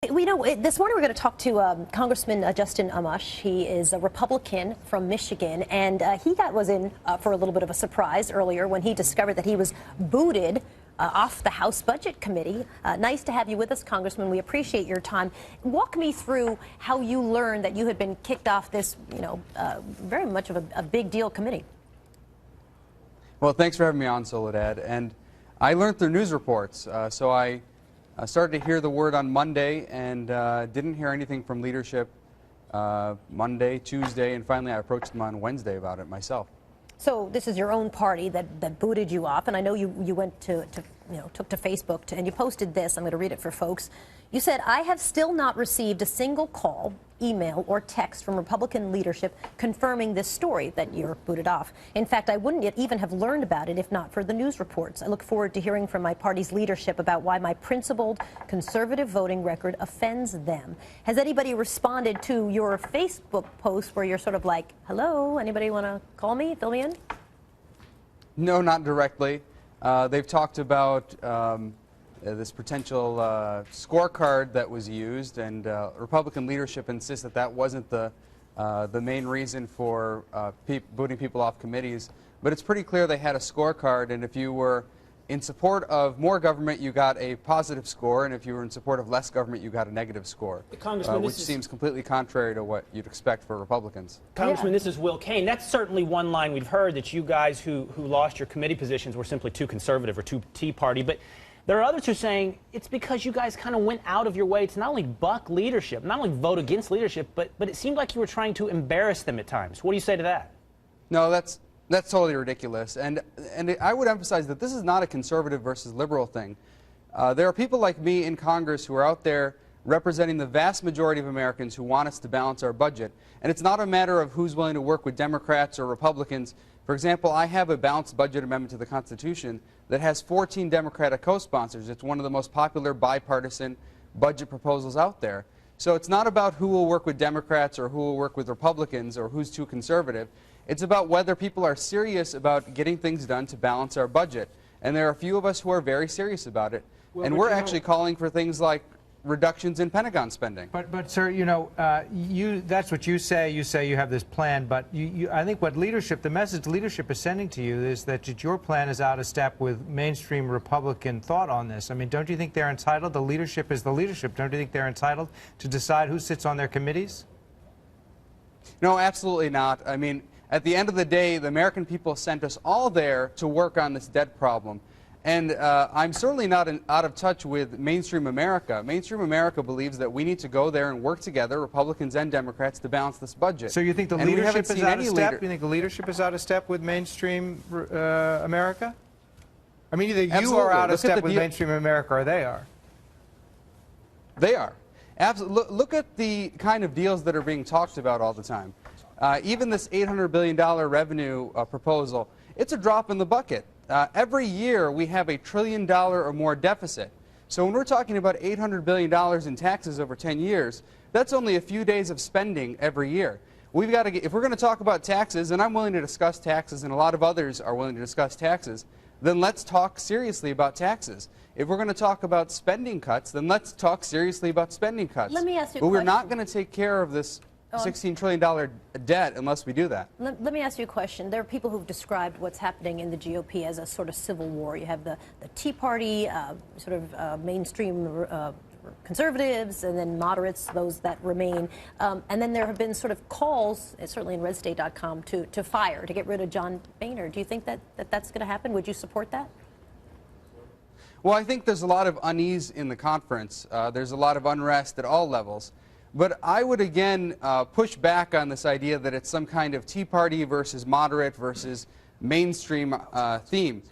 This morning we're going to talk to Congressman Justin Amash. He is a Republican from Michigan, and he was in for a little bit of a surprise earlier when he discovered that he was booted off the House Budget Committee. Nice to have you with us, Congressman. We appreciate your time. Walk me through how you learned that you had been kicked off this, very much of a big deal committee. Well, thanks for having me on, Soledad. And I learned through news reports, so I started to hear the word on Monday and didn't hear anything from leadership Monday, Tuesday, and finally I approached them on Wednesday about it myself. So this is your own party that booted you off, and I know you went took to Facebook and you posted this. I'm going to read it for folks. You said, "I have still not received a single call, email, or text from Republican leadership confirming this story that you're booted off. In fact, I wouldn't yet even have learned about it if not for the news reports. I look forward to hearing from my party's leadership about why my principled conservative voting record offends them." Has anybody responded to your Facebook post where you're sort of like, hello, anybody want to call me, fill me in? No, not directly. They've talked about this potential scorecard that was used, and Republican leadership insists that that wasn't the main reason for booting people off committees. But it's pretty clear they had a scorecard, and if you were in support of more government, you got a positive score, and if you were in support of less government, you got a negative score, which seems completely contrary to what you'd expect for Republicans. Congressman, this is Will Kane. That's certainly one line we've heard, that you guys who lost your committee positions were simply too conservative or too Tea Party. But there are others who are saying it's because you guys kind of went out of your way to not only buck leadership, not only vote against leadership, but it seemed like you were trying to embarrass them at times. What do you say to that? No, that's totally ridiculous. And I would emphasize that this is not a conservative versus liberal thing. There are people like me in Congress who are out there representing the vast majority of Americans who want us to balance our budget. And it's not a matter of who's willing to work with Democrats or Republicans. For example, I have a balanced budget amendment to the Constitution that has 14 Democratic co-sponsors. It's one of the most popular bipartisan budget proposals out there. So it's not about who will work with Democrats or who will work with Republicans or who's too conservative. It's about whether people are serious about getting things done to balance our budget. And there are a few of us who are very serious about it. Well, and we're actually calling for things like reductions in Pentagon spending. But sir, that's what you say. You say you have this plan, but I think what the message leadership is sending to you is that your plan is out of step with mainstream Republican thought on this. I mean, don't you think they're entitled? The leadership is the leadership. Don't you think they're entitled to decide who sits on their committees? No, absolutely not. I mean, at the end of the day, the American people sent us all there to work on this debt problem. And I'm certainly not out of touch with mainstream America. Mainstream America believes that we need to go there and work together, Republicans and Democrats, to balance this budget. So you think the leadership is out of step? You think the leadership is out of step with mainstream America? I mean, either you are out of step with mainstream America or they are. They are. Look at the kind of deals that are being talked about all the time. Even this $800 billion revenue proposal, it's a drop in the bucket. Every year we have $1 trillion or more deficit. So when we're talking about $800 billion in taxes over 10 years, that's only a few days of spending every year. We've got to if we're going to talk about taxes, and I'm willing to discuss taxes, and a lot of others are willing to discuss taxes, then let's talk seriously about taxes. If we're going to talk about spending cuts, then let's talk seriously about spending cuts. Let me ask you a question. But we're not going to take care of this $16 trillion debt unless we do that. Let me ask you a question. There are people who've described what's happening in the GOP as a sort of civil war. You have the Tea Party, sort of mainstream conservatives, and then moderates, those that remain. And then there have been sort of calls, certainly in redstate.com, to fire, to get rid of John Boehner. Do you think that's going to happen? Would you support that? Well, I think there's a lot of unease in the conference. There's a lot of unrest at all levels. But I would again push back on this idea that it's some kind of Tea Party versus moderate versus mainstream theme.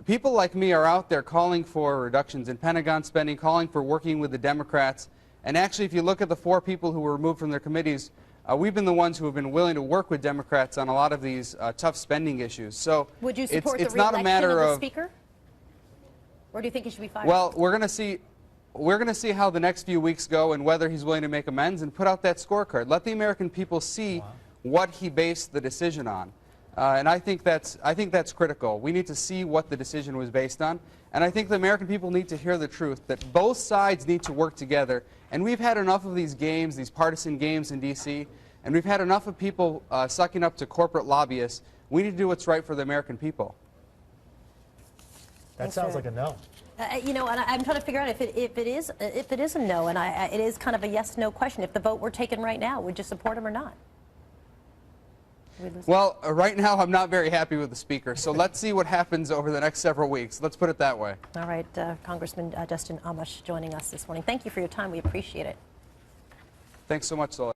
People like me are out there calling for reductions in Pentagon spending, calling for working with the Democrats. And actually, if you look at the 4 people who were removed from their committees, we've been the ones who have been willing to work with Democrats on a lot of these tough spending issues. So would you support it's the not a matter re-election of the Speaker? Or do you think he should be fired? Well, we're going to see how the next few weeks go and whether he's willing to make amends and put out that scorecard. Let the American people see what he based the decision on. And I think that's critical. We need to see what the decision was based on. And I think the American people need to hear the truth, that both sides need to work together And we've had enough of these games, these partisan games in D.C., and we've had enough of people sucking up to corporate lobbyists. We need to do what's right for the American people. That sounds like a no. You know, and I'm trying to figure out if it is a no, and it is kind of a yes/no question. If the vote were taken right now, would you support him or not? Well, right now I'm not very happy with the Speaker, so let's see what happens over the next several weeks. Let's put it that way. All right, Congressman Justin Amash joining us this morning. Thank you for your time. We appreciate it. Thanks so much, Sola.